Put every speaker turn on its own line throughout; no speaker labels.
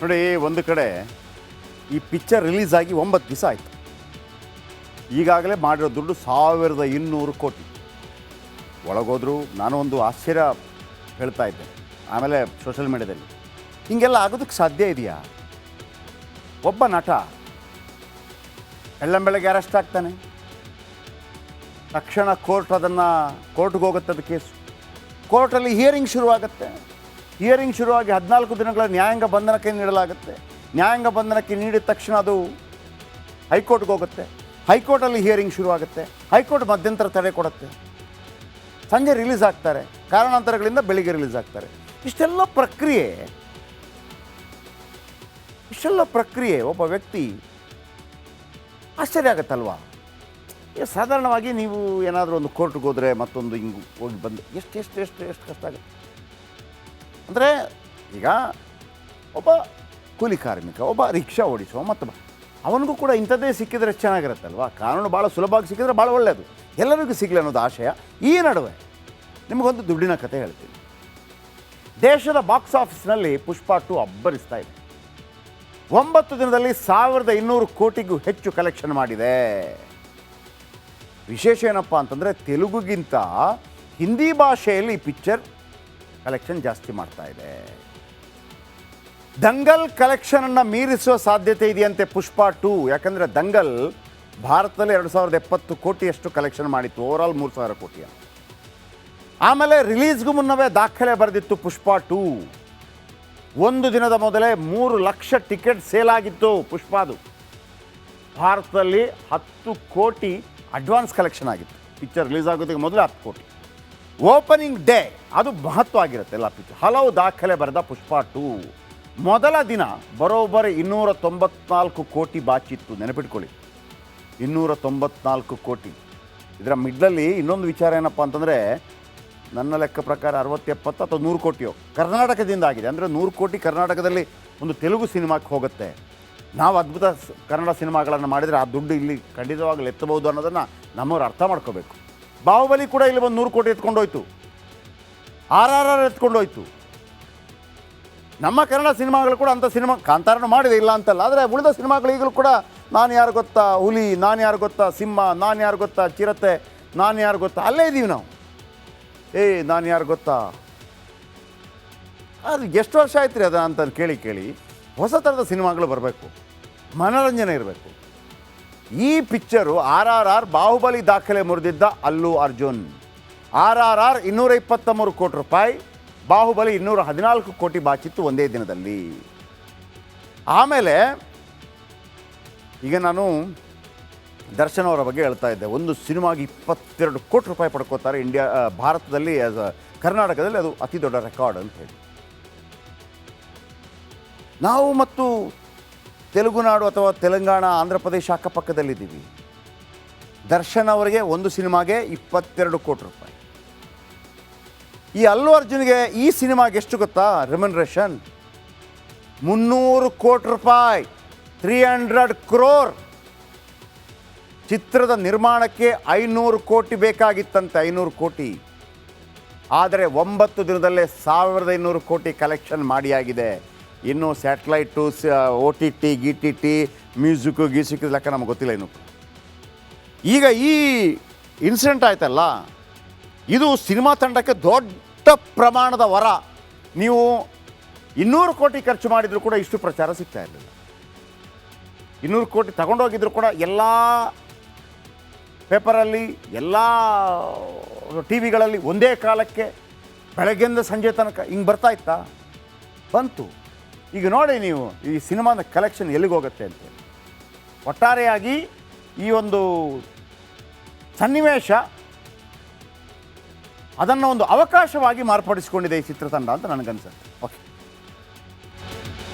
ನೋಡಿ, ಒಂದು ಕಡೆ ಈ ಪಿಕ್ಚರ್ ರಿಲೀಸ್ ಆಗಿ 9 ದಿವಸ ಆಯಿತು. ಈಗಾಗಲೇ ಮಾಡಿರೋ ದುಡ್ಡು 1200 ಕೋಟಿ. ಒಳಗೋದ್ರು ನಾನು ಒಂದು ಆಶ್ಚರ್ಯ ಹೇಳ್ತಾ ಇದ್ದೆ ಆಮೇಲೆ ಸೋಷಲ್ ಮೀಡಿಯಾದಲ್ಲಿ, ಹೀಗೆಲ್ಲ ಆಗೋದಕ್ಕೆ ಸಾಧ್ಯ ಇದೆಯಾ? ಒಬ್ಬ ನಟ ಬೆಳ್ಳಂಬೆಳಗ್ಗೆ ಅರೆಸ್ಟ್ ಆಗ್ತಾನೆ, ತಕ್ಷಣ ಕೋರ್ಟ್ಗೆ ಹೋಗುತ್ತೆ, ಅದು ಕೇಸು. ಕೋರ್ಟಲ್ಲಿ ಹಿಯರಿಂಗ್ ಶುರುವಾಗುತ್ತೆ. ಹಿಯರಿಂಗ್ ಶುರುವಾಗಿ 14 ದಿನಗಳ ನ್ಯಾಯಾಂಗ ಬಂಧನಕ್ಕೆ ನೀಡಲಾಗುತ್ತೆ. ನ್ಯಾಯಾಂಗ ಬಂಧನಕ್ಕೆ ನೀಡಿದ ತಕ್ಷಣ ಅದು ಹೈಕೋರ್ಟ್ಗೆ ಹೋಗುತ್ತೆ. ಹೈಕೋರ್ಟಲ್ಲಿ ಹಿಯರಿಂಗ್ ಶುರುವಾಗುತ್ತೆ. ಹೈಕೋರ್ಟ್ ಮಧ್ಯಂತರ ತಡೆ ಕೊಡುತ್ತೆ. ಸಂಜೆ ರಿಲೀಸ್ ಆಗ್ತಾರೆ, ಕಾರಣಾಂತರಗಳಿಂದ ಬೆಳಿಗ್ಗೆ ರಿಲೀಸ್ ಆಗ್ತಾರೆ. ಇಷ್ಟೆಲ್ಲ ಪ್ರಕ್ರಿಯೆ ಒಬ್ಬ ವ್ಯಕ್ತಿ ಆಶ್ಚರ್ಯ ಆಗುತ್ತಲ್ವಾ? ಸಾಧಾರಣವಾಗಿ ನೀವು ಏನಾದರೂ ಒಂದು ಕೋರ್ಟ್ಗೆ ಹೋದರೆ ಮತ್ತೊಂದು ಹಿಂಗೆ ಹೋಗಿ ಬಂದು ಎಷ್ಟು ಕಷ್ಟ ಆಗುತ್ತೆ ಅಂದರೆ, ಈಗ ಒಬ್ಬ ಕೂಲಿ ಕಾರ್ಮಿಕ, ಒಬ್ಬ ರಿಕ್ಷಾ ಓಡಿಸುವ ಮತ್ತೊಬ್ಬ, ಅವನಿಗೂ ಕೂಡ ಇಂಥದ್ದೇ ಸಿಕ್ಕಿದರೆ ಚೆನ್ನಾಗಿರುತ್ತಲ್ವ? ಕಾನೂನು ಭಾಳ ಸುಲಭವಾಗಿ ಸಿಕ್ಕಿದ್ರೆ ಭಾಳ ಒಳ್ಳೆಯದು, ಎಲ್ಲರಿಗೂ ಸಿಗಲಿ ಅನ್ನೋದು ಆಶಯ. ಈ ನಡುವೆ ನಿಮಗೊಂದು ದುಡ್ಡಿನ ಕಥೆ ಹೇಳ್ತೀನಿ. ದೇಶದ ಬಾಕ್ಸ್ ಆಫೀಸ್ನಲ್ಲಿ ಪುಷ್ಪ 2 ಅಬ್ಬರಿಸ್ತಾ ಇದೆ. 9 ದಿನದಲ್ಲಿ 1200 ಕೋಟಿಗೂ ಹೆಚ್ಚು ಕಲೆಕ್ಷನ್ ಮಾಡಿದೆ. ವಿಶೇಷ ಏನಪ್ಪ ಅಂತಂದರೆ, ತೆಲುಗುಗಿಂತ ಹಿಂದಿ ಭಾಷೆಯಲ್ಲಿ ಈ ಪಿಕ್ಚರ್ ಕಲೆಕ್ಷನ್ ಜಾಸ್ತಿ ಮಾಡ್ತಾ ಇದೆ. ದಂಗಲ್ ಕಲೆಕ್ಷನನ್ನು ಮೀರಿಸುವ ಸಾಧ್ಯತೆ ಇದೆಯಂತೆ ಪುಷ್ಪ 2. ಯಾಕಂದರೆ ದಂಗಲ್ ಭಾರತದಲ್ಲಿ 2070 ಕೋಟಿಯಷ್ಟು ಕಲೆಕ್ಷನ್ ಮಾಡಿತ್ತು, ಓವರಾಲ್ 3000 ಕೋಟಿ. ಆಮೇಲೆ ರಿಲೀಸ್ಗೂ ಮುನ್ನವೇ ದಾಖಲೆ ಬರೆದಿತ್ತು ಪುಷ್ಪ 2. ಒಂದು ದಿನದ ಮೊದಲೇ 3 ಲಕ್ಷ ಟಿಕೆಟ್ ಸೇಲ್ ಆಗಿತ್ತು ಪುಷ್ಪಾದು. ಭಾರತದಲ್ಲಿ 10 ಕೋಟಿ ಅಡ್ವಾನ್ಸ್ ಕಲೆಕ್ಷನ್ ಆಗಿತ್ತು. ಪಿಕ್ಚರ್ ರಿಲೀಸ್ ಆಗೋದಕ್ಕೆ ಮೊದಲು 10 ಕೋಟಿ. ಓಪನಿಂಗ್ ಡೇ ಅದು ಮಹತ್ವವಾಗಿರುತ್ತೆ ಎಲ್ಲ ಪಿಕ್ಚರ್. ಹಲವು ದಾಖಲೆ ಬರೆದ ಪುಷ್ಪ 2 ಮೊದಲ ದಿನ ಬರೋಬ್ಬರಿ 294 ಕೋಟಿ ಬಾಚಿತ್ತು. ನೆನಪಿಟ್ಕೊಳ್ಳಿ, 294 ಕೋಟಿ. ಇದರ ಮಿಡ್ಲಲ್ಲಿ ಇನ್ನೊಂದು ವಿಚಾರ ಏನಪ್ಪ ಅಂತಂದರೆ, ನನ್ನ ಲೆಕ್ಕ ಪ್ರಕಾರ 60-70 ಅಥವಾ 100 ಕೋಟಿಯೋ ಕರ್ನಾಟಕದಿಂದ ಆಗಿದೆ. ಅಂದರೆ 100 ಕೋಟಿ ಕರ್ನಾಟಕದಲ್ಲಿ ಒಂದು ತೆಲುಗು ಸಿನಿಮಾಕ್ಕೆ ಹೋಗುತ್ತೆ. ನಾವು ಅದ್ಭುತ ಕನ್ನಡ ಸಿನಿಮಾಗಳನ್ನು ಮಾಡಿದರೆ ಆ ದುಡ್ಡು ಇಲ್ಲಿ ಖಂಡಿತವಾಗಲು ಎತ್ತಬಹುದು ಅನ್ನೋದನ್ನು ನಮ್ಮವ್ರು ಅರ್ಥ ಮಾಡ್ಕೋಬೇಕು. ಬಾಹುಬಲಿ ಕೂಡ ಇಲ್ಲಿ ಒಂದು 100 ಕೋಟಿ ಎತ್ಕೊಂಡೋಯ್ತು. RRR ಎತ್ಕೊಂಡೋಯ್ತು. ನಮ್ಮ ಕನ್ನಡ ಸಿನಿಮಾಗಳು ಕೂಡ ಅಂಥ ಸಿನಿಮಾ, ಕಾಂತಾರನು ಮಾಡಿದೆ ಇಲ್ಲ ಅಂತಲ್ಲ, ಆದರೆ ಉಳಿದ ಸಿನಿಮಾಗಳು ಈಗಲೂ ಕೂಡ ನಾನು ಯಾರು ಗೊತ್ತಾ ಹುಲಿ, ನಾನು ಯಾರು ಗೊತ್ತಾ ಸಿಂಹ, ನಾನು ಯಾರು ಗೊತ್ತಾ ಚಿರತೆ, ನಾನು ಯಾರು ಗೊತ್ತಾ ಅಲ್ಲೇ ಇದ್ದೀವಿ ನಾವು. ನಾನು ಯಾರು ಗೊತ್ತಾ, ಅದು ಎಷ್ಟು ವರ್ಷ ಆಯ್ತು ರೀ ಅದು ಅಂತ ಕೇಳಿ ಹೊಸ ಥರದ ಸಿನಿಮಾಗಳು ಬರಬೇಕು, ಮನೋರಂಜನೆ ಇರಬೇಕು. ಈ ಪಿಕ್ಚರು RRR ಬಾಹುಬಲಿ ದಾಖಲೆ ಮುರಿದಿದ್ದ ಅಲ್ಲು ಅರ್ಜುನ್. RRR 223 ಕೋಟಿ ರೂಪಾಯಿ, ಬಾಹುಬಲಿ 214 ಕೋಟಿ ಬಾಚಿತ್ತು ಒಂದೇ ದಿನದಲ್ಲಿ. ಆಮೇಲೆ ಈಗ ನಾನು ದರ್ಶನ್ ಅವರ ಬಗ್ಗೆ ಹೇಳ್ತಾ ಇದ್ದೆ. ಒಂದು ಸಿನಿಮಾಗೆ 22 ಕೋಟಿ ರೂಪಾಯಿ ಪಡ್ಕೋತಾರೆ ಭಾರತದಲ್ಲಿ, ಕರ್ನಾಟಕದಲ್ಲಿ ಅದು ಅತಿ ದೊಡ್ಡ ರೆಕಾರ್ಡ್ ಅಂತ ಹೇಳಿ. ನಾವು ಮತ್ತು ತೆಲುಗುನಾಡು ಅಥವಾ ತೆಲಂಗಾಣ, ಆಂಧ್ರ ಪ್ರದೇಶ ಅಕ್ಕಪಕ್ಕದಲ್ಲಿದ್ದೀವಿ. ದರ್ಶನ್ ಅವರಿಗೆ ಒಂದು ಸಿನಿಮಾಗೆ 22 ಕೋಟಿ ರೂಪಾಯಿ. ಈ ಅಲ್ಲು ಅರ್ಜುನ್ಗೆ ಈ ಸಿನಿಮಾಗೆ ಎಷ್ಟು ಗೊತ್ತಾ ರೆಮ್ಯುನರೇಷನ್? 300 ಕೋಟಿ ರೂಪಾಯಿ, 300 crore. ಚಿತ್ರದ ನಿರ್ಮಾಣಕ್ಕೆ 500 ಕೋಟಿ ಬೇಕಾಗಿತ್ತಂತೆ, 500 ಕೋಟಿ. ಆದರೆ 9 ದಿನದಲ್ಲೇ 1500 ಕೋಟಿ ಕಲೆಕ್ಷನ್ ಮಾಡಿಯಾಗಿದೆ. ಇನ್ನು ಸ್ಯಾಟಲೈಟು, OTT, GTT, ಮ್ಯೂಸಿಕ್ ಲೆಕ್ಕ ನಮಗೆ ಗೊತ್ತಿಲ್ಲ ಇನ್ನು. ಈಗ ಈ ಇನ್ಸಿಡೆಂಟ್ ಆಯ್ತಲ್ಲ, ಇದು ಸಿನಿಮಾ ತಂಡಕ್ಕೆ ದೊಡ್ಡ ಪ್ರಮಾಣದ ವರ. ನೀವು 200 ಕೋಟಿ ಖರ್ಚು ಮಾಡಿದರೂ ಕೂಡ ಇಷ್ಟು ಪ್ರಚಾರ ಸಿಗ್ತಾ ಇರಲಿಲ್ಲ. 200 ಕೋಟಿ ತಗೊಂಡೋಗಿದ್ರು ಕೂಡ ಎಲ್ಲ ಪೇಪರಲ್ಲಿ, ಎಲ್ಲ TV ಗಳಲ್ಲಿ ಒಂದೇ ಕಾಲಕ್ಕೆ ಬೆಳಗ್ಗೆಯಿಂದ ಸಂಜೆ ತನಕ ಹಿಂಗೆ ಬರ್ತಾ ಇತ್ತಾ? ಬಂತು. ಈಗ ನೋಡಿ ನೀವು ಈ ಸಿನಿಮಾದ ಕಲೆಕ್ಷನ್ ಎಲ್ಲಿಗೆ ಹೋಗುತ್ತೆ ಅಂತ. ಒಟ್ಟಾರೆಯಾಗಿ ಈ ಒಂದು ಸನ್ನಿವೇಶ ಅದನ್ನು ಒಂದು ಅವಕಾಶವಾಗಿ ಮಾರ್ಪಡಿಸಿಕೊಂಡಿದೆ ಈ ಚಿತ್ರತಂಡ ಅಂತ ನನಗನ್ಸುತ್ತೆ. ಓಕೆ,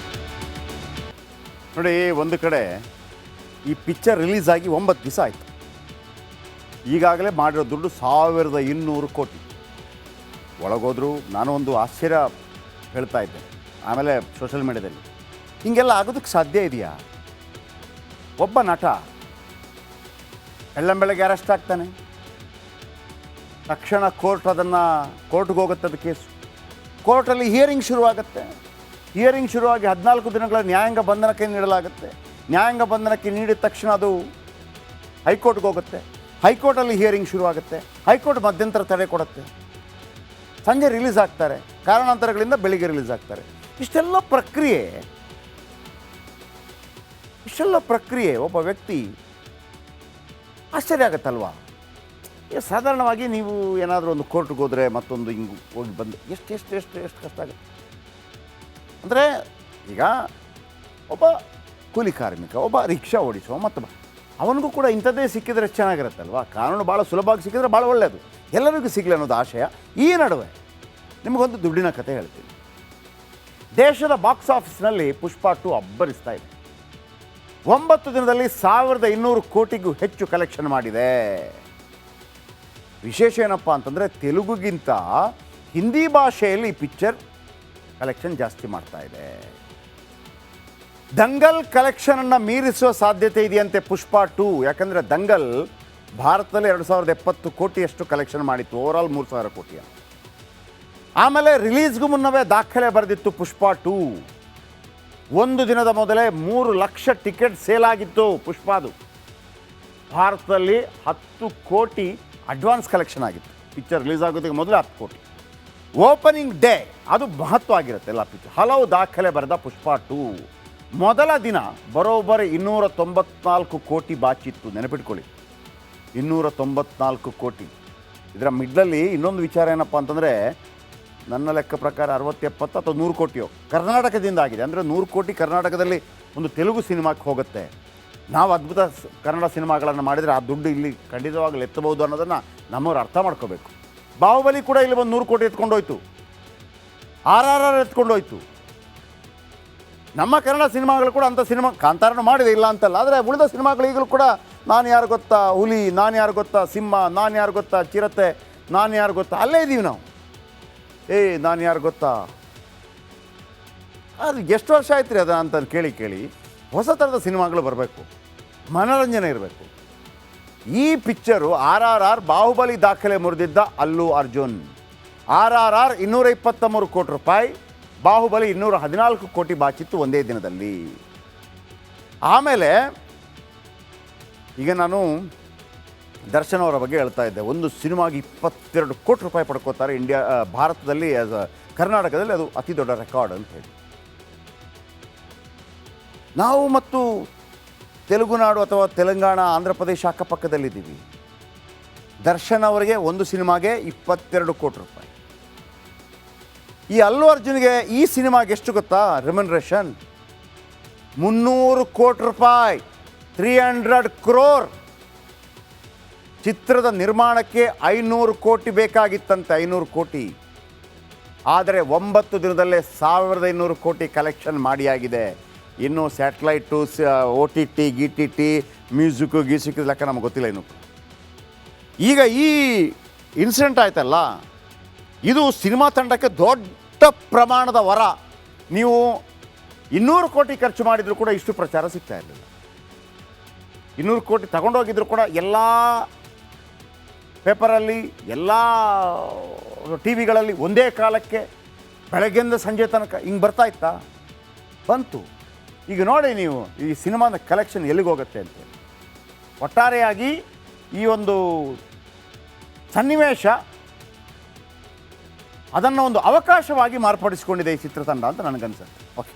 ನೋಡಿ, ಒಂದು ಕಡೆ ಈ ಪಿಕ್ಚರ್ ರಿಲೀಸ್ ಆಗಿ 9 ದಿವಸ ಆಯಿತು. ಈಗಾಗಲೇ ಮಾಡಿರೋ ದುಡ್ಡು 1200 ಕೋಟಿ. ಒಳಗೋದ್ರು ನಾನು ಒಂದು ಆಶ್ಚರ್ಯ ಹೇಳ್ತಾ ಇದ್ದೆ ಆಮೇಲೆ ಸೋಷಲ್ ಮೀಡಿಯಾದಲ್ಲಿ, ಹೀಗೆಲ್ಲ ಆಗೋದಕ್ಕೆ ಸಾಧ್ಯ ಇದೆಯಾ? ಒಬ್ಬ ನಟ ಬೆಳ್ಳಂಬೆಳಗ್ಗೆ ಅರೆಸ್ಟ್ ಆಗ್ತಾನೆ, ತಕ್ಷಣ ಕೋರ್ಟ್ಗೆ ಹೋಗುತ್ತೆ, ಅದು ಕೇಸು. ಕೋರ್ಟಲ್ಲಿ ಹಿಯರಿಂಗ್ ಶುರುವಾಗುತ್ತೆ. ಹಿಯರಿಂಗ್ ಶುರುವಾಗಿ 14 ದಿನಗಳ ನ್ಯಾಯಾಂಗ ಬಂಧನಕ್ಕೆ ನೀಡಲಾಗುತ್ತೆ. ನ್ಯಾಯಾಂಗ ಬಂಧನಕ್ಕೆ ನೀಡಿದ ತಕ್ಷಣ ಅದು ಹೈಕೋರ್ಟ್ಗೆ ಹೋಗುತ್ತೆ. ಹೈಕೋರ್ಟಲ್ಲಿ ಹಿಯರಿಂಗ್ ಶುರುವಾಗುತ್ತೆ. ಹೈಕೋರ್ಟ್ ಮಧ್ಯಂತರ ತಡೆ ಕೊಡುತ್ತೆ. ಸಂಜೆ ರಿಲೀಸ್ ಆಗ್ತಾರೆ. ಕಾರಣಾಂತರಗಳಿಂದ ಬೆಳಿಗ್ಗೆ ರಿಲೀಸ್ ಆಗ್ತಾರೆ. ಇಷ್ಟೆಲ್ಲ ಪ್ರಕ್ರಿಯೆ ಒಬ್ಬ ವ್ಯಕ್ತಿ ಆಶ್ಚರ್ಯ ಆಗುತ್ತಲ್ವಾ? ಸಾಧಾರಣವಾಗಿ ನೀವು ಏನಾದರೂ ಒಂದು ಕೋರ್ಟ್ಗೆ ಹೋದರೆ ಮತ್ತೊಂದು ಹಿಂಗೆ ಹೋಗಿ ಬಂದು ಎಷ್ಟು ಕಷ್ಟ ಆಗುತ್ತೆ ಅಂದರೆ, ಈಗ ಒಬ್ಬ ಕೂಲಿ ಕಾರ್ಮಿಕ, ಒಬ್ಬ ರಿಕ್ಷಾ ಓಡಿಸುವ ಮತ್ತೊಬ್ಬ, ಅವನಿಗೂ ಕೂಡ ಇಂಥದ್ದೇ ಸಿಕ್ಕಿದರೆ ಚೆನ್ನಾಗಿರುತ್ತಲ್ವ. ಕಾನೂನು ಭಾಳ ಸುಲಭವಾಗಿ ಸಿಕ್ಕಿದ್ರೆ ಭಾಳ ಒಳ್ಳೆಯದು, ಎಲ್ಲರಿಗೂ ಸಿಗಲಿ ಅನ್ನೋದು ಆಶಯ. ಈ ನಡುವೆ ನಿಮಗೊಂದು ದುಡ್ಡಿನ ಕತೆ ಹೇಳ್ತೀನಿ. ದೇಶದ ಬಾಕ್ಸ್ ಆಫೀಸ್ನಲ್ಲಿ ಪುಷ್ಪ 2 ಅಬ್ಬರಿಸ್ತಾ ಇದೆ. 9 ದಿನದಲ್ಲಿ 1200 ಕೋಟಿಗೂ ಹೆಚ್ಚು ಕಲೆಕ್ಷನ್ ಮಾಡಿದೆ. ವಿಶೇಷ ಏನಪ್ಪ ಅಂತಂದರೆ, ತೆಲುಗುಗಿಂತ ಹಿಂದಿ ಭಾಷೆಯಲ್ಲಿ ಈ ಪಿಕ್ಚರ್ ಕಲೆಕ್ಷನ್ ಜಾಸ್ತಿ ಮಾಡ್ತಾ ಇದೆ. ದಂಗಲ್ ಕಲೆಕ್ಷನನ್ನು ಮೀರಿಸುವ ಸಾಧ್ಯತೆ ಇದೆಯಂತೆ ಪುಷ್ಪ 2. ಯಾಕಂದರೆ ದಂಗಲ್ ಭಾರತದಲ್ಲಿ 2070 ಕೋಟಿಯಷ್ಟು ಕಲೆಕ್ಷನ್ ಮಾಡಿತ್ತು, ಓವರಾಲ್ 3000 ಕೋಟಿ. ಆಮೇಲೆ ರಿಲೀಸ್ಗೂ ಮುನ್ನವೇ ದಾಖಲೆ ಬರೆದಿತ್ತು ಪುಷ್ಪ 2. ಒಂದು ದಿನದ ಮೊದಲೇ 3 ಲಕ್ಷ ಟಿಕೆಟ್ ಸೇಲ್ ಆಗಿತ್ತು ಪುಷ್ಪಾದು. ಭಾರತದಲ್ಲಿ 10 ಕೋಟಿ ಅಡ್ವಾನ್ಸ್ ಕಲೆಕ್ಷನ್ ಆಗಿತ್ತು. ಪಿಕ್ಚರ್ ರಿಲೀಸ್ ಆಗೋದಕ್ಕೆ ಮೊದಲೇ 10 ಕೋಟಿ. ಓಪನಿಂಗ್ ಡೇ ಅದು ಮಹತ್ವ ಆಗಿರುತ್ತೆ ಎಲ್ಲ ಪಿಕ್ಚರ್. ಹಲವು ದಾಖಲೆ ಬರೆದ ಪುಷ್ಪ 2 ಮೊದಲ ದಿನ ಬರೋಬ್ಬರಿ 294 ಕೋಟಿ ಬಾಚಿತ್ತು. ನೆನಪಿಟ್ಕೊಳ್ಳಿ, 294 ಕೋಟಿ. ಇದರ ಮಿಡ್ಲಲ್ಲಿ ಇನ್ನೊಂದು ವಿಚಾರ ಏನಪ್ಪ ಅಂತಂದರೆ, ನನ್ನ ಲೆಕ್ಕ ಪ್ರಕಾರ 60-70 ಅಥವಾ 100 ಕೋಟಿಯೋ ಕರ್ನಾಟಕದಿಂದ ಆಗಿದೆ. ಅಂದರೆ 100 ಕೋಟಿ ಕರ್ನಾಟಕದಲ್ಲಿ ಒಂದು ತೆಲುಗು ಸಿನಿಮಾಕ್ಕೆ ಹೋಗುತ್ತೆ. ನಾವು ಅದ್ಭುತ ಕನ್ನಡ ಸಿನಿಮಾಗಳನ್ನು ಮಾಡಿದರೆ ಆ ದುಡ್ಡು ಇಲ್ಲಿ ಖಂಡಿತವಾಗಲೂ ಎತ್ತಬಹುದು ಅನ್ನೋದನ್ನು ನಮ್ಮವ್ರು ಅರ್ಥ ಮಾಡ್ಕೋಬೇಕು. ಬಾಹುಬಲಿ ಕೂಡ ಇಲ್ಲಿ ಒಂದು 100 ಕೋಟಿ ಎತ್ಕೊಂಡೋಯ್ತು. RRR ಎತ್ಕೊಂಡೋಯ್ತು. ನಮ್ಮ ಕನ್ನಡ ಸಿನಿಮಾಗಳು ಕೂಡ ಅಂಥ ಸಿನಿಮಾ, ಕಾಂತಾರನು ಮಾಡಿದೆ ಇಲ್ಲ ಅಂತಲ್ಲ, ಆದರೆ ಉಳಿದ ಸಿನಿಮಾಗಳು ಈಗಲೂ ಕೂಡ ನಾನು ಯಾರು ಗೊತ್ತಾ ಹುಲಿ, ನಾನು ಯಾರು ಗೊತ್ತಾ ಸಿಂಹ, ನಾನು ಯಾರು ಗೊತ್ತಾ ಚಿರತೆ, ನಾನು ಯಾರು ಗೊತ್ತಾ ಅಲ್ಲೇ ಇದ್ದೀವಿ ನಾವು. ನಾನು ಯಾರು ಗೊತ್ತಾ, ಅದು ಎಷ್ಟು ವರ್ಷ ಆಯ್ತು ರೀ ಅದು ಅಂತ ಕೇಳಿ ಹೊಸ ಥರದ ಸಿನಿಮಾಗಳು ಬರಬೇಕು, ಮನೋರಂಜನೆ ಇರಬೇಕು. ಈ ಪಿಕ್ಚರು RRR ಬಾಹುಬಲಿ ದಾಖಲೆ ಮುರಿದಿದ್ದ ಅಲ್ಲು ಅರ್ಜುನ್. RRR 223 ಕೋಟಿ ರೂಪಾಯಿ, ಬಾಹುಬಲಿ 214 ಕೋಟಿ ಬಾಚಿತ್ತು ಒಂದೇ ದಿನದಲ್ಲಿ. ಆಮೇಲೆ ಈಗ ನಾನು ದರ್ಶನ್ ಅವರ ಬಗ್ಗೆ ಹೇಳ್ತಾ ಇದ್ದೆ. ಒಂದು ಸಿನಿಮಾಗೆ 22 ಕೋಟಿ ರೂಪಾಯಿ ಪಡ್ಕೋತಾರೆ ಭಾರತದಲ್ಲಿ, ಕರ್ನಾಟಕದಲ್ಲಿ ಅದು ಅತಿ ದೊಡ್ಡ ರೆಕಾರ್ಡ್ ಅಂತ ಹೇಳಿ. ನಾವು ಮತ್ತು ತೆಲುಗುನಾಡು ಅಥವಾ ತೆಲಂಗಾಣ, ಆಂಧ್ರ ಪ್ರದೇಶ ಅಕ್ಕಪಕ್ಕದಲ್ಲಿದ್ದೀವಿ. ದರ್ಶನ್ ಅವರಿಗೆ ಒಂದು ಸಿನಿಮಾಗೆ 22 ಕೋಟಿ ರೂಪಾಯಿ. ಈ ಅಲ್ಲು ಅರ್ಜುನ್ಗೆ ಈ ಸಿನಿಮಾಗೆ ಎಷ್ಟು ಗೊತ್ತಾ ರೆಮ್ಯುನರೇಷನ್? 300 ಕೋಟಿ ರೂಪಾಯಿ, 300 crore. ಚಿತ್ರದ ನಿರ್ಮಾಣಕ್ಕೆ 500 ಕೋಟಿ ಬೇಕಾಗಿತ್ತಂತೆ, 500 ಕೋಟಿ. ಆದರೆ 9 ದಿನದಲ್ಲೇ 1500 ಕೋಟಿ ಕಲೆಕ್ಷನ್ ಮಾಡಿಯಾಗಿದೆ. ಇನ್ನು ಸ್ಯಾಟಲೈಟು, OTT, GTT, ಮ್ಯೂಸಿಕ್ ಲೆಕ್ಕ ನಮಗೆ ಗೊತ್ತಿಲ್ಲ ಇನ್ನು. ಈಗ ಈ ಇನ್ಸಿಡೆಂಟ್ ಆಯ್ತಲ್ಲ, ಇದು ಸಿನಿಮಾ ತಂಡಕ್ಕೆ ದೊಡ್ಡ ಪ್ರಮಾಣದ ವರ. ನೀವು 200 ಕೋಟಿ ಖರ್ಚು ಮಾಡಿದರೂ ಕೂಡ ಇಷ್ಟು ಪ್ರಚಾರ ಸಿಗ್ತಾ ಇರಲಿಲ್ಲ. 200 ಕೋಟಿ ತಗೊಂಡೋಗಿದ್ರು ಕೂಡ ಎಲ್ಲ ಪೇಪರಲ್ಲಿ, ಎಲ್ಲ TV ಗಳಲ್ಲಿ ಒಂದೇ ಕಾಲಕ್ಕೆ ಬೆಳಗ್ಗೆಯಿಂದ ಸಂಜೆ ತನಕ ಹಿಂಗೆ ಬರ್ತಾ ಇತ್ತಾ? ಬಂತು. ಈಗ ನೋಡಿ ನೀವು ಈ ಸಿನಿಮಾದ ಕಲೆಕ್ಷನ್ ಎಲ್ಲಿಗೆ ಹೋಗುತ್ತೆ ಅಂತ. ಒಟ್ಟಾರೆಯಾಗಿ ಈ ಒಂದು ಸನ್ನಿವೇಶ ಅದನ್ನು ಒಂದು ಅವಕಾಶವಾಗಿ ಮಾರ್ಪಡಿಸಿಕೊಂಡಿದೆ ಈ ಚಿತ್ರತಂಡ ಅಂತ ನನಗನ್ಸುತ್ತೆ. ಓಕೆ.